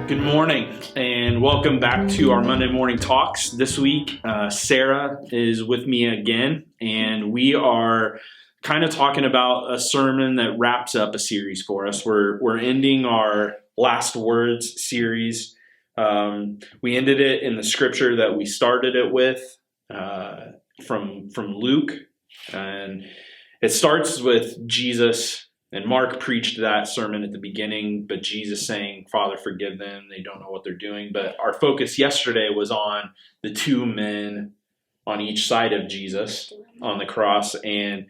Good morning and welcome back to our Monday morning talks. This week, Sarah is with me again, and we are kind of talking about a sermon that wraps up a series for us. We're ending our Last Words series. We ended it in the scripture that we started it with from Luke, and it starts with Jesus. And Mark preached that sermon at the beginning, but Jesus saying, Father, forgive them. They don't know what they're doing. But our focus yesterday was on the two men on each side of Jesus on the cross. And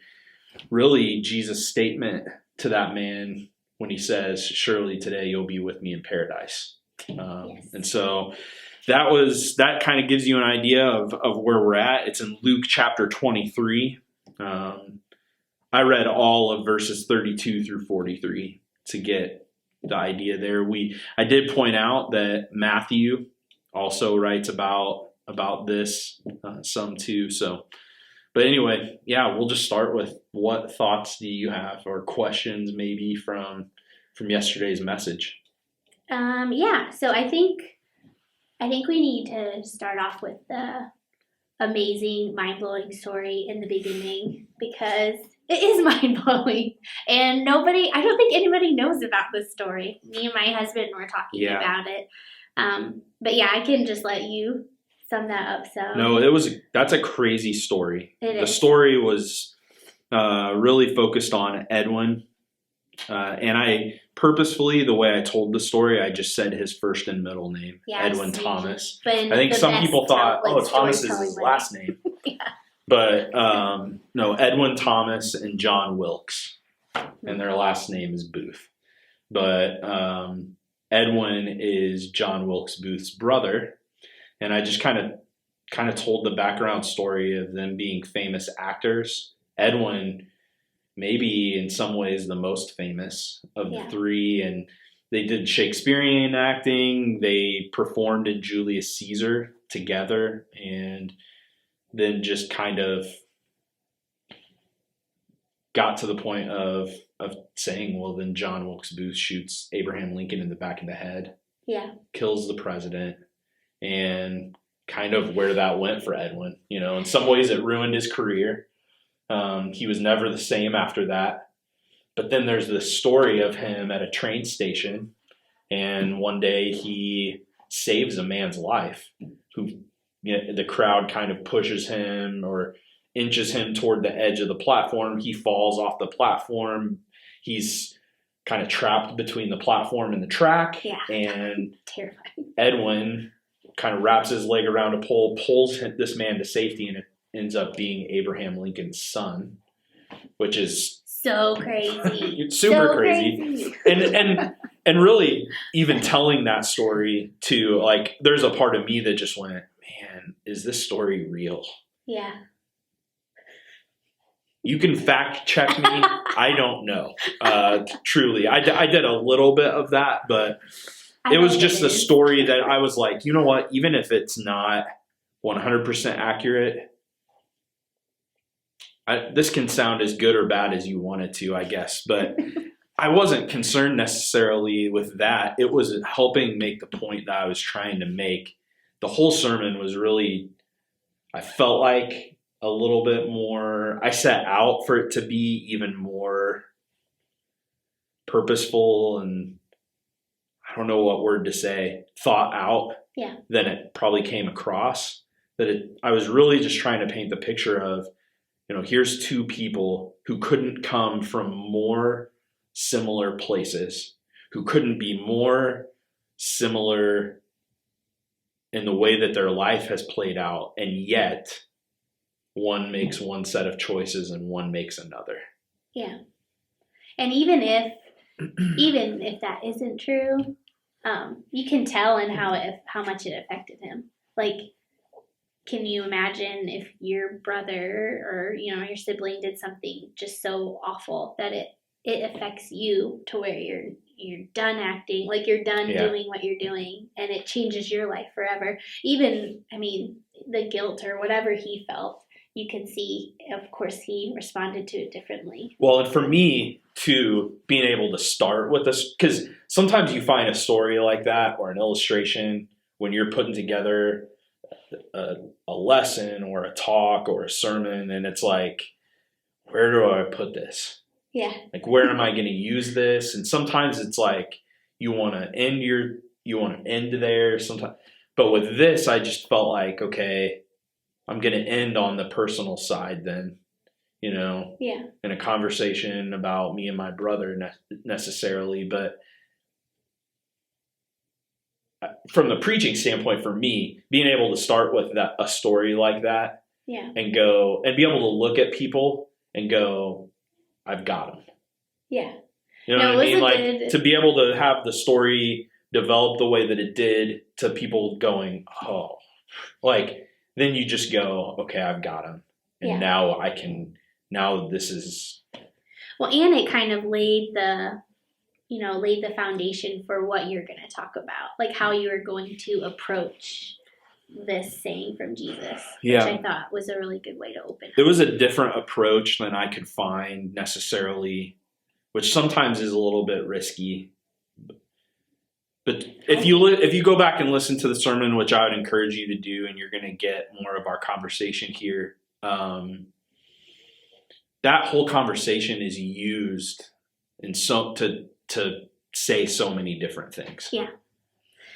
really Jesus' statement to that man when he says, surely today you'll be with me in paradise. Yes. And so that kind of gives you an idea of where we're at. It's in Luke chapter 23. I read all of verses 32 through 43 to get the idea there. I did point out that Matthew also writes about this some too. So, but anyway, yeah, we'll just start with what thoughts do you have or questions maybe from yesterday's message? So I think we need to start off with the amazing, mind-blowing story in the beginning, because it is mind-blowing, and I don't think anybody knows about this story. Me and my husband were talking about it. But yeah, I can just let you sum that up. So No, that's a crazy story. The story was really focused on Edwin, and I purposefully, the way I told the story, I just said his first and middle name, Edwin Thomas. But I think some people thought, Thomas is his last name. Yeah. But no, Edwin Thomas and John Wilkes, and their last name is Booth. But Edwin is John Wilkes Booth's brother, and I just kind of told the background story of them being famous actors. Edwin, maybe in some ways the most famous of the three, and they did Shakespearean acting. They performed in Julius Caesar together, and then just kind of got to the point of saying, well, then John Wilkes Booth shoots Abraham Lincoln in the back of the head, kills the president, and kind of where that went for Edwin. You know, in some ways it ruined his career. He was never the same after that. But then there's this story of him at a train station, and one day he saves a man's life who, the crowd kind of pushes him or inches him toward the edge of the platform. He falls off the platform. He's kind of trapped between the platform and the track. Yeah. And terrifying. Edwin kind of wraps his leg around a pole, pulls this man to safety, and it ends up being Abraham Lincoln's son, which is so crazy. It's super crazy. And really, even telling that story to, like, there's a part of me that just went, man, is this story real? Yeah. You can fact check me. I don't know. Truly. I did a little bit of that, but it was just a story that I was like, you know what? Even if it's not 100% accurate, this can sound as good or bad as you want it to, I guess. But I wasn't concerned necessarily with that. It was helping make the point that I was trying to make. The whole sermon was really, I felt like a little bit more, I set out for it to be even more purposeful and, I don't know what word to say, thought out than it probably came across. I was really just trying to paint the picture of, here's two people who couldn't come from more similar places, who couldn't be more similar in the way that their life has played out, and yet one makes one set of choices and one makes another. Yeah. And even if that isn't true, you can tell in how much it affected him. Like, can you imagine if your brother or, your sibling did something just so awful that it affects you to where you're done acting, like you're done doing what you're doing, and it changes your life forever. Even, the guilt or whatever he felt, you could see, of course, he responded to it differently. Well, and for me, too, being able to start with this, because sometimes you find a story like that or an illustration when you're putting together a lesson or a talk or a sermon, and it's like, where do I put this? Yeah. Like, where am I going to use this? And sometimes it's like you want to end there sometimes. But with this, I just felt like, okay, I'm going to end on the personal side then, Yeah. in a conversation about me and my brother necessarily. But from the preaching standpoint, for me, being able to start with a story like that, yeah, and go and be able to look at people and go, I've got them. Yeah. You know what I mean? Like, to be able to have the story develop the way that it did, to people going, oh, like, then you just go, okay, I've got them. And now this is. Well, and it kind of laid the foundation for what you're going to talk about, like how you are going to approach this saying from Jesus, which I thought was a really good way to open It up. was a different approach than I could find necessarily, which sometimes is a little bit risky. But if you go back and listen to the sermon, which I would encourage you to do, and you're going to get more of our conversation here, that whole conversation is used in to say so many different things. Yeah.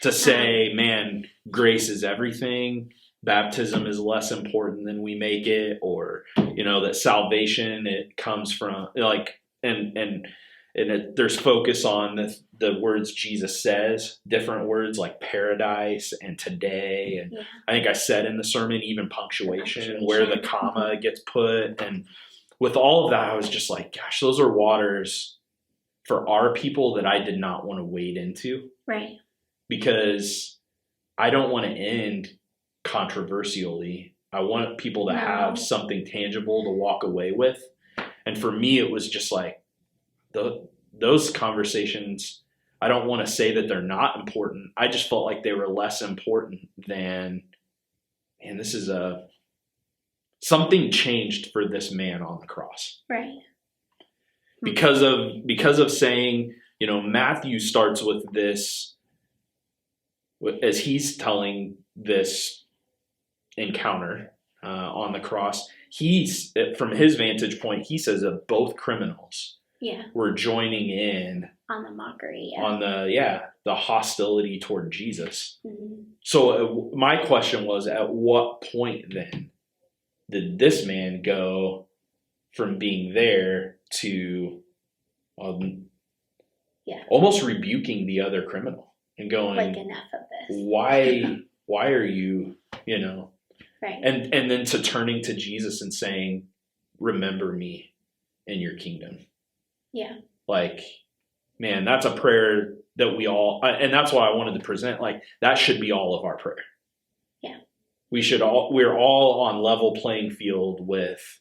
To say, man, grace is everything. Baptism is less important than we make it, or that salvation, it comes from there's focus on the words Jesus says, different words like paradise and today, and I think I said in the sermon even punctuation, where the comma gets put, and with all of that, I was just like, gosh, those are waters for our people that I did not want to wade into. Right. Because I don't want to end controversially. I want people to have something tangible to walk away with. And for me, it was just like those conversations, I don't want to say that they're not important. I just felt like they were less important than, man, this is something changed for this man on the cross. Right. Because of saying, Matthew starts with this, as he's telling this encounter on the cross, from his vantage point, he says that both criminals were joining in on the mockery, on the hostility toward Jesus. Mm-hmm. So my question was, at what point then did this man go from being there to almost rebuking the other criminal? And going, like, enough of this. Why are you, right? And then to turning to Jesus and saying, remember me in your kingdom. Yeah. Like, man, that's a prayer that we all, and that's why I wanted to present, like, that should be all of our prayer. Yeah. We're all on level playing field with,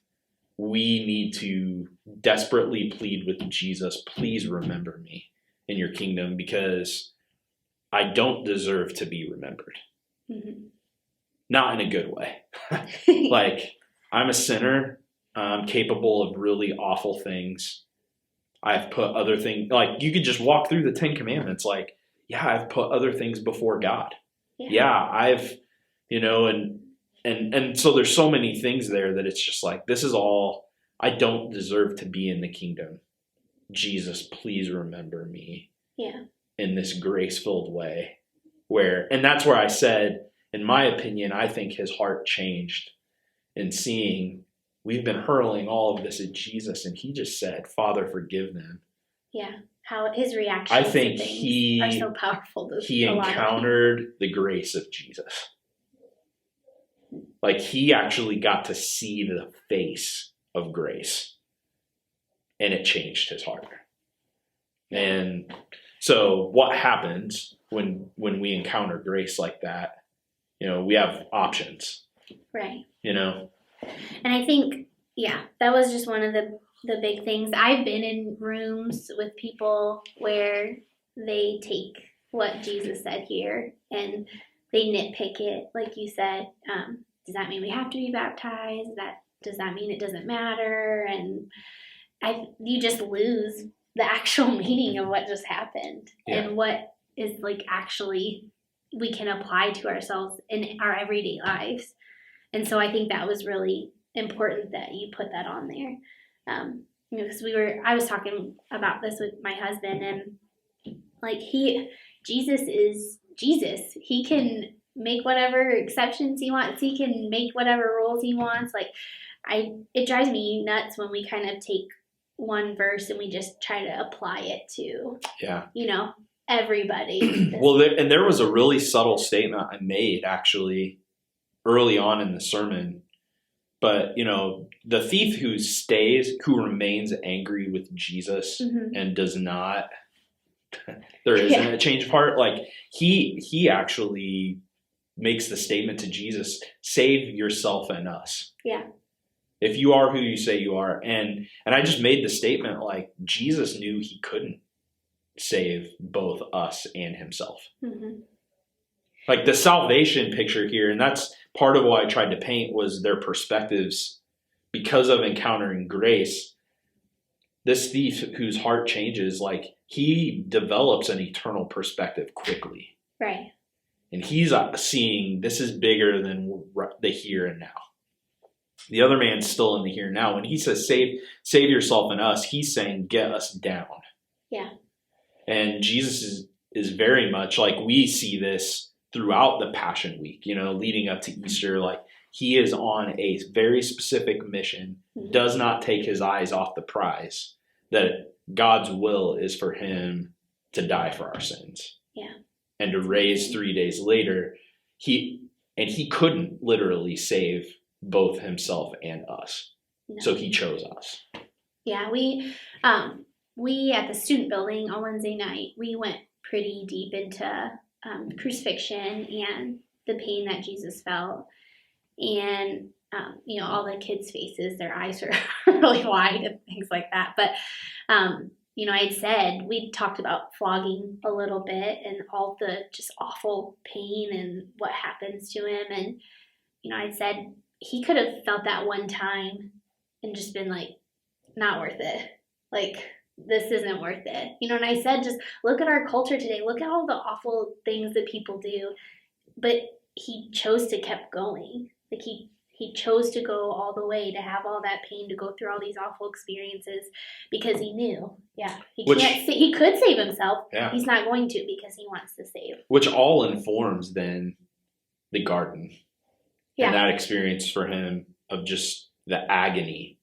we need to desperately plead with Jesus, please remember me in your kingdom, because I don't deserve to be remembered. Mm-hmm. Not in a good way. Like, I'm a sinner. I'm capable of really awful things. I've put other things, like, you could just walk through the 10 Commandments. Like, I've put other things before God. I've, and so there's so many things there that it's just like, this is all, I don't deserve to be in the kingdom. Jesus, please remember me. Yeah. In this grace-filled way, and that's where I said, in my opinion, I think his heart changed in seeing we've been hurling all of this at Jesus, and he just said, Father, forgive them. Yeah, how his reactions, I think, are so powerful. He encountered the grace of Jesus. Like, he actually got to see the face of grace, and it changed his heart. And so what happens when we encounter grace like that? We have options. Right. And I think, that was just one of the big things. I've been in rooms with people where they take what Jesus said here and they nitpick it, like you said. Does that mean we have to be baptized? does that mean it doesn't matter? And you just lose the actual meaning of what just happened and what is like actually we can apply to ourselves in our everyday lives. And so I think that was really important that you put that on there. Because I was talking about this with my husband, and like Jesus is Jesus. He can make whatever exceptions he wants. He can make whatever rules he wants. Like it drives me nuts when we kind of take one verse and we just try to apply it to, everybody. Well, and there was a really subtle statement I made actually early on in the sermon. But, the thief who remains angry with Jesus and does not, there isn't a change of heart. Like he actually makes the statement to Jesus, save yourself and us. Yeah. If you are who you say you are. And I just made the statement like Jesus knew he couldn't save both us and himself. Mm-hmm. Like the salvation picture here, and that's part of what I tried to paint was their perspectives because of encountering grace. This thief whose heart changes, like he develops an eternal perspective quickly. Right. And he's seeing this is bigger than the here and now. The other man's still in the here and now. When he says save yourself and us, he's saying get us down. Yeah. And Jesus is very much like we see this throughout the Passion Week, leading up to Easter. Like he is on a very specific mission, does not take his eyes off the prize, that God's will is for him to die for our sins. Yeah. And to raise 3 days later. He couldn't literally save both himself and us. No. So he chose us. Yeah, we at the student building on Wednesday night, we went pretty deep into crucifixion and the pain that Jesus felt. And, all the kids' faces, their eyes are really wide and things like that. But, I'd said, we talked about flogging a little bit and all the just awful pain and what happens to him. And, I'd said he could have felt that one time and just been like, not worth it. Like, this isn't worth it. And I said, just look at our culture today. Look at all the awful things that people do. But he chose to keep going. Like he chose to go all the way, to have all that pain, to go through all these awful experiences because he knew, he could save himself. Yeah. He's not going to because he wants to save. Which all informs then the garden. Yeah. And that experience for him of just the agony.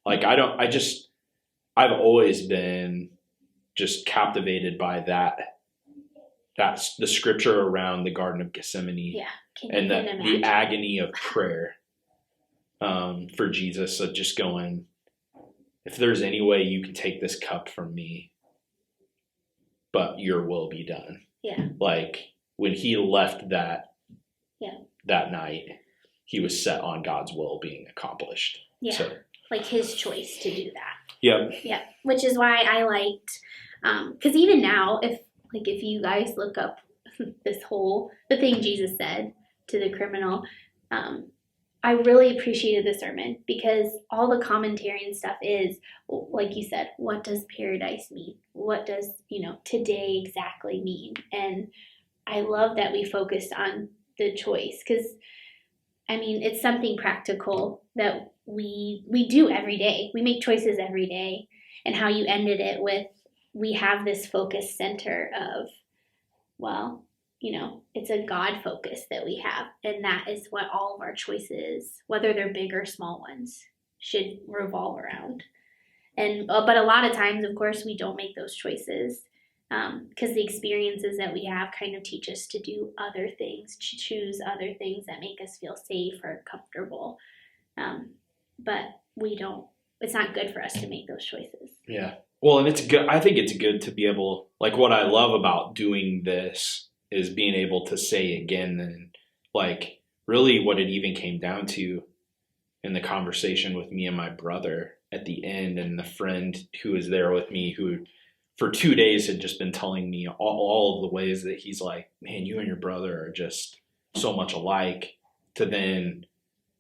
Like I've always been just captivated by that. That's the scripture around the Garden of Gethsemane. Yeah. And the agony of prayer for Jesus, of just going, if there's any way you can take this cup from me, but your will be done. Yeah. Like when he left that night, he was set on God's will being accomplished. Yeah. So, like his choice to do that. Yep. Yeah. Which is why I liked, because even now, if you guys look up the thing Jesus said to the criminal, I really appreciated the sermon because all the commentary and stuff is, like you said, what does paradise mean? What does, today exactly mean? And I love that we focused on the choice because, it's something practical that we do every day. We make choices every day. And how you ended it with, we have this focus center of, it's a God focus that we have. And that is what all of our choices, whether they're big or small ones, should revolve around. And but a lot of times, of course, we don't make those choices because the experiences that we have kind of teach us to do other things, to choose other things that make us feel safe or comfortable. But we don't. It's not good for us to make those choices. Yeah. Well, and it's good. I think it's good to be able, like what I love about doing this is being able to say again, and like really what it even came down to in the conversation with me and my brother at the end, and the friend who was there with me who for 2 days had just been telling me all of the ways that he's like, man, you and your brother are just so much alike, to then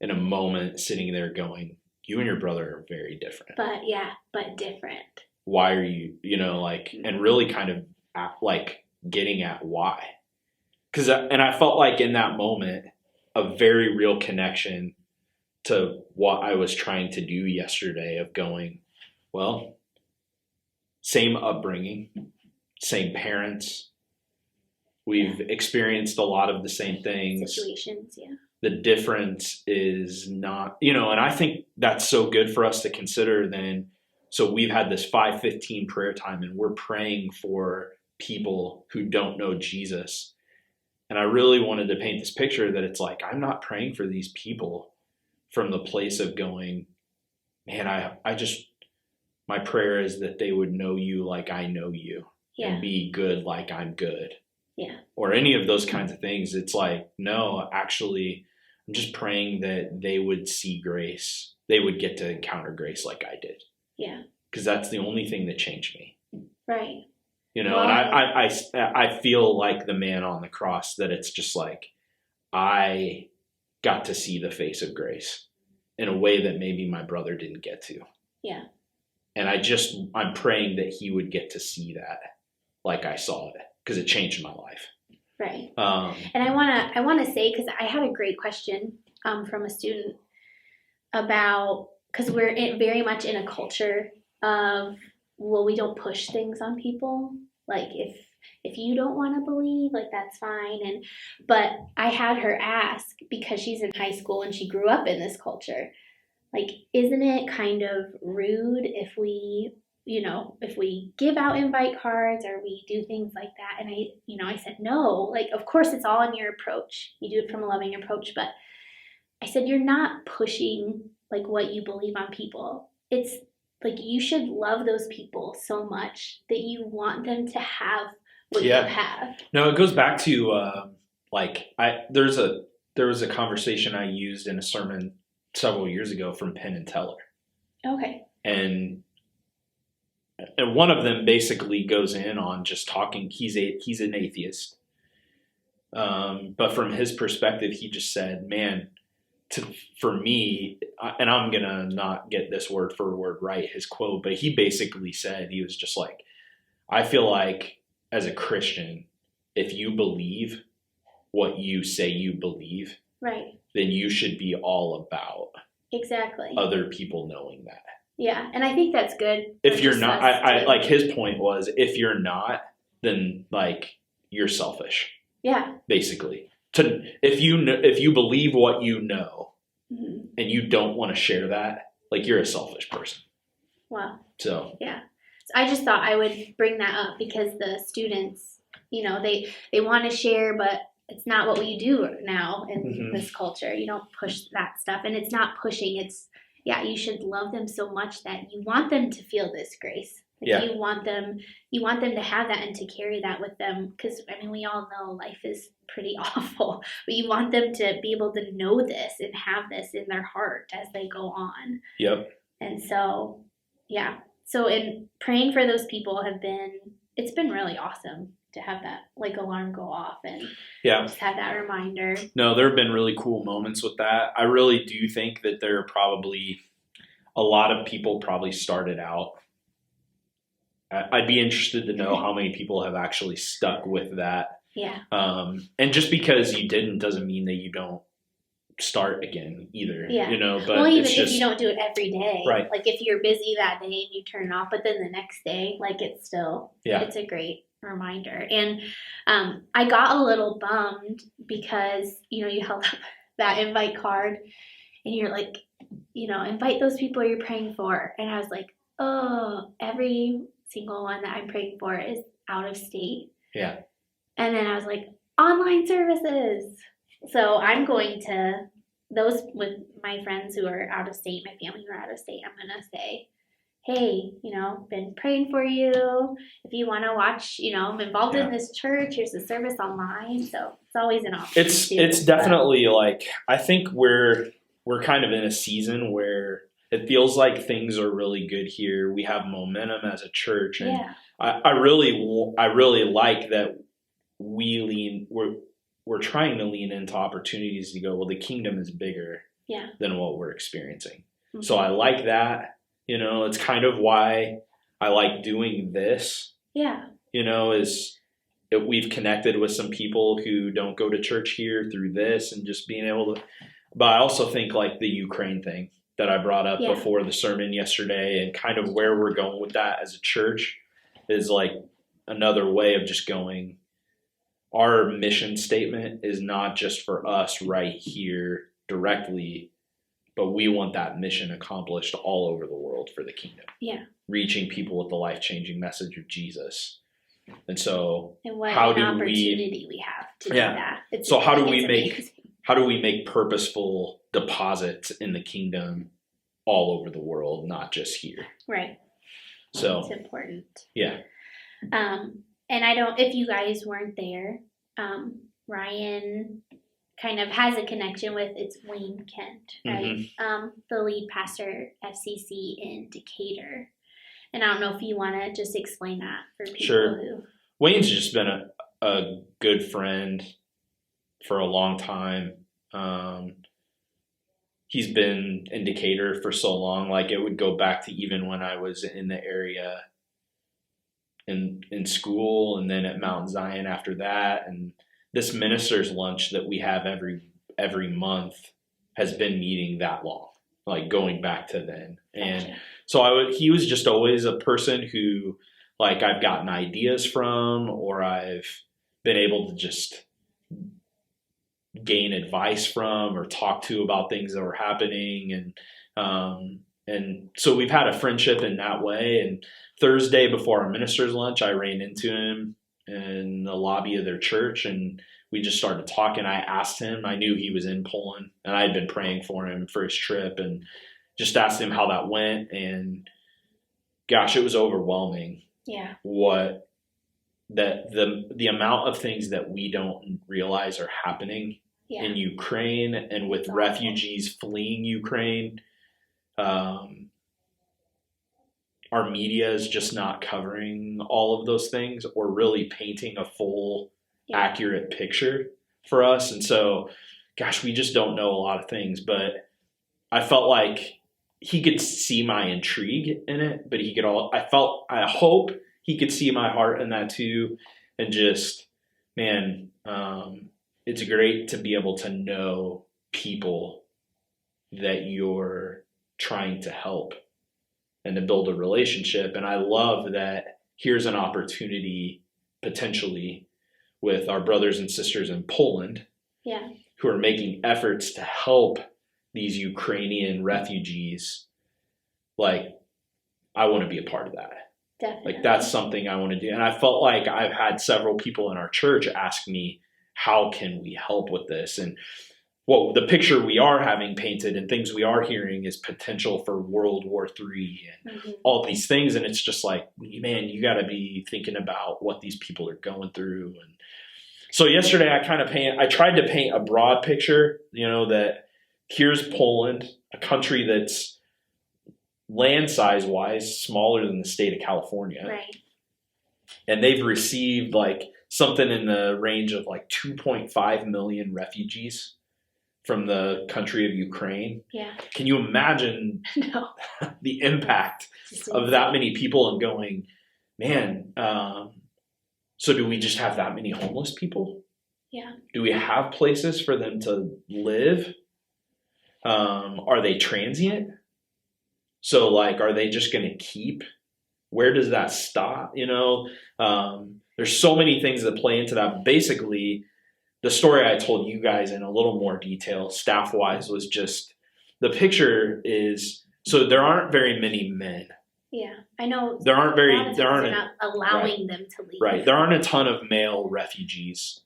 in a moment sitting there going, you and your brother are very different. But different. Why are you, and really kind of getting at why. And I felt like in that moment, a very real connection to what I was trying to do yesterday of going, well, same upbringing, same parents. We've experienced a lot of the same things. Situations, yeah. The difference is not, and I think that's so good for us to consider then. So we've had this 5:15 prayer time and we're praying for people who don't know Jesus. And I really wanted to paint this picture that it's like, I'm not praying for these people from the place of going, man, my prayer is that they would know you like I know you and be good like I'm good. Yeah. Or any of those kinds of things. It's like, no, actually, I'm just praying that they would see grace. They would get to encounter grace like I did. Yeah. Because that's the only thing that changed me. Right. And I feel like the man on the cross, that it's just like, I got to see the face of grace in a way that maybe my brother didn't get to. Yeah. And I'm praying that he would get to see that like I saw it, because it changed my life. Right. And I want to say, because I had a great question from a student about, because we're very much in a culture of, well, we don't push things on people. Like if you don't want to believe, like that's fine. But I had her ask, because she's in high school and she grew up in this culture, like, isn't it kind of rude if we give out invite cards or we do things like that? And I said, no, like, of course it's all in your approach. You do it from a loving approach. But I said, you're not pushing like what you believe on people. It's like, you should love those people so much that you want them to have what you have. No, it goes back to there was a conversation I used in a sermon several years ago from Penn and Teller. Okay. And one of them basically goes in on just talking. He's an atheist, but from his perspective, he just said, "Man, for me," and I'm gonna not get this word for word right, his quote, but he basically said, he was just like, "I feel like as a Christian, if you believe what you say you believe, right, then you should be all about other people knowing that." Yeah, and I think that's good. If you're not, I like his point was, if you're not, then like you're selfish. Yeah. Basically, if you believe what you know, mm-hmm. and you don't want to share that, like you're a selfish person. Wow. So yeah, so I just thought I would bring that up because the students, they want to share, but it's not what we do now in mm-hmm. this culture. You don't push that stuff, and it's not pushing. It's you should love them so much that you want them to feel this grace. Like you want them to have that and to carry that with them. Because we all know life is pretty awful, but you want them to be able to know this and have this in their heart as they go on. Yep. And so, so in praying for those people it's been really awesome to have that like alarm go off and just have that reminder. No, there have been really cool moments with that. I really do think that there are probably a lot of people probably started out. I'd be interested to know how many people have actually stuck with that. Yeah. And just because you didn't doesn't mean that you don't start again either. Yeah. But well, even if you don't do it every day. Right. Like if you're busy that day and you turn it off, but then the next day, like it's still, it's a great reminder. And I got a little bummed because, you held up that invite card and you're like, invite those people you're praying for. And I was like, oh, every single one that I'm praying for is out of state. Yeah. And then I was like, online services. So I'm going to those with my friends who are out of state, my family who are out of state, I'm going to say, hey, been praying for you. If you want to watch, I'm involved in this church. Here's a service online. So it's always an option. It's definitely like, I think we're kind of in a season where it feels like things are really good here. We have momentum as a church. And I really like that we're trying to lean into opportunities to go, well, the kingdom is bigger than what we're experiencing. Mm-hmm. So I like that. It's kind of why I like doing this. Yeah. Is that we've connected with some people who don't go to church here through this and just being able to. But I also think like the Ukraine thing that I brought up before the sermon yesterday, and kind of where we're going with that as a church is like another way of just going. Our mission statement is not just for us right here directly, but we want that mission accomplished all over the world for the kingdom. Yeah. Reaching people with the life-changing message of Jesus. And so what an opportunity we have to do that. So how do we make purposeful deposits in the kingdom all over the world, not just here? Right. So it's important. Yeah. And if you guys weren't there, Ryan kind of has a connection with, it's Wayne Kent, right? Mm-hmm. The lead pastor FCC in Decatur. And I don't know if you want to just explain that for people. Sure. Wayne's just been a good friend for a long time. He's been in Decatur for so long. Like it would go back to even when I was in the area in school, and then at Mount Zion after that. And this minister's lunch that we have every month has been meeting that long, like going back to then. And gotcha. So he was just always a person who like I've gotten ideas from, or I've been able to just gain advice from or talk to about things that were happening. And so we've had a friendship in that way. And Thursday before our minister's lunch, I ran into him in the lobby of their church, and we just started talking. I asked him, I knew he was in Poland, and I had been praying for him for his trip, and just asked him how that went. And gosh, it was overwhelming. Yeah. What the amount of things that we don't realize are happening in Ukraine, and with refugees fleeing Ukraine. Our media is just not covering all of those things or really painting a full, accurate picture for us. And so, gosh, we just don't know a lot of things, but I felt like he could see my intrigue in it, but I hope he could see my heart in that too. And just, man, it's great to be able to know people that you're trying to help and to build a relationship. And I love that here's an opportunity potentially with our brothers and sisters in Poland who are making efforts to help these Ukrainian refugees. Like, I want to be a part of that. Definitely. Like, that's something I want to do. And I felt like I've had several people in our church ask me, how can we help with this? And the picture we are having painted and things we are hearing is potential for World War III and all these things. And it's just like, man, you got to be thinking about what these people are going through. And so yesterday I tried to paint a broad picture, that here's Poland, a country that's land size wise smaller than the state of California. Right. And they've received like something in the range of like 2.5 million refugees from the country of Ukraine. Yeah. Can you imagine the impact of that many people and going, man, so do we just have that many homeless people? Yeah. Do we have places for them to live? Are they transient? So like, are they just going to keep? Where does that stop? There's so many things that play into that. Basically, the story I told you guys in a little more detail, staff-wise, was just the picture is, so there aren't very many men. Yeah, I know. There aren't not allowing them to leave. Right, there aren't a ton of male refugees.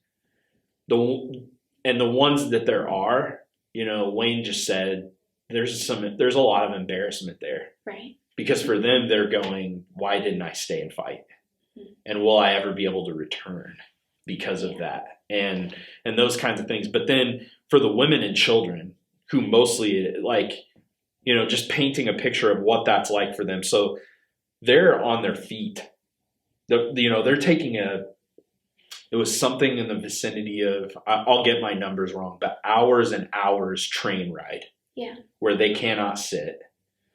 The ones that there are, Wayne just said there's a lot of embarrassment there. Right. Because for them, they're going, why didn't I stay and fight? And will I ever be able to return because of that? And those kinds of things. But then for the women and children who mostly just painting a picture of what that's like for them. So they're on their feet. They're taking it was something in the vicinity of, I'll get my numbers wrong, but hours and hours train ride Yeah. where they cannot sit.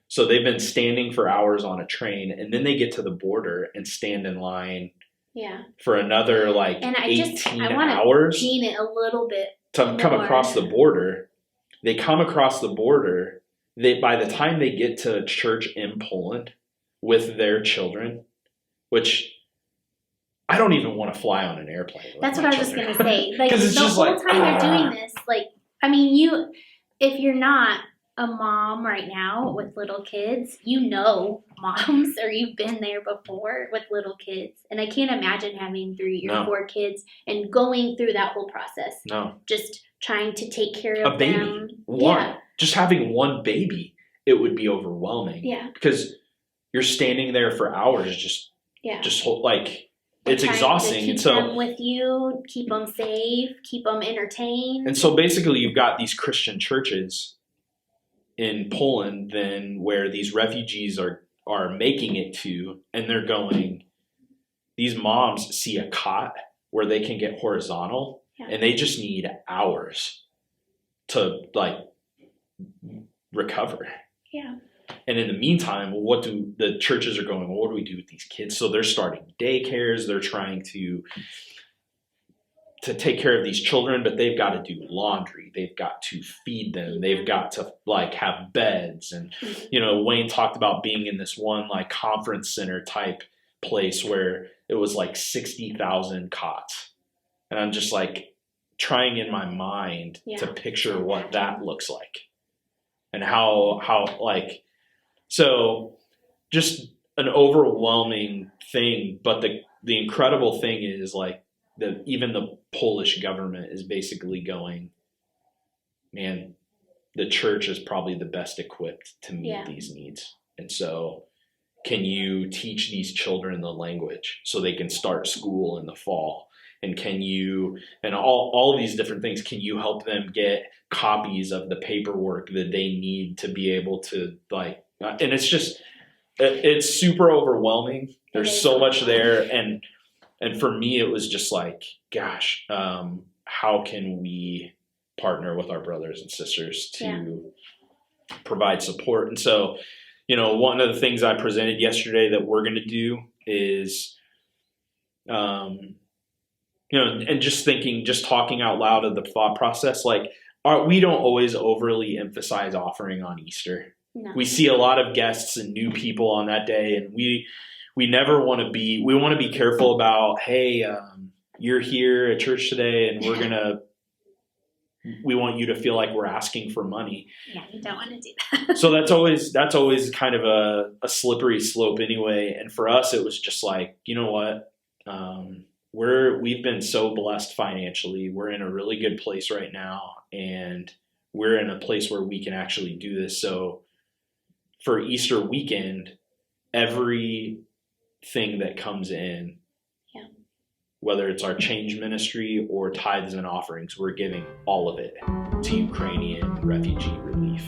So they've been standing for hours on a train, and then they get to the border and stand in line for another and 18 I want hours to paint it a little bit to come across the border. They come across the border. By the time they get to church in Poland with their children, which I don't even want to fly on an airplane. That's what I was just going to say. Like, it's the just whole time they're doing this, like, I mean, if you're not a mom right now with little kids, you know moms, or you've been there before with little kids. And I can't imagine having 3 or 4 kids and going through that whole process. No. Just trying to take care of a baby. them. One. Yeah. Just having one baby, it would be overwhelming. Yeah. Because you're standing there for hours just like, it's exhausting. Keep them with you, keep them safe, keep them entertained. And so basically you've got these Christian churches in Poland then where these refugees are making it to, and they're going, these moms see a cot where they can get horizontal, and they just need hours to like recover. Yeah. And in the meantime, what do the churches are going, well, what do we do with these kids? So they're starting daycares. They're trying to take care of these children, but they've got to do laundry. They've got to feed them. They've got to like have beds. And, Wayne talked about being in this one like conference center type place where it was like 60,000 cots. And I'm just like trying in my mind to picture what that looks like and how like, so just an overwhelming thing. But the incredible thing is like that even the Polish government is basically going, man, the church is probably the best equipped to meet these needs. And so can you teach these children the language so they can start school in the fall? And can you, and all of these different things, can you help them get copies of the paperwork that they need to be able to like, and it's super overwhelming. There's so much there. And for me, it was just like, gosh, how can we partner with our brothers and sisters to provide support? And so, one of the things I presented yesterday that we're going to do is, and just talking out loud of the thought process, like we don't always overly emphasize offering on Easter. No. We see a lot of guests and new people on that day, and we never want to be, we want to be careful about, hey, you're here at church today and we want you to feel like we're asking for money. Yeah, you don't want to do that. So that's always kind of a slippery slope anyway. And for us, it was just like, you know what? We've been so blessed financially. We're in a really good place right now, and we're in a place where we can actually do this. So for Easter weekend, everything that comes in, whether it's our change ministry or tithes and offerings, we're giving all of it to Ukrainian refugee relief.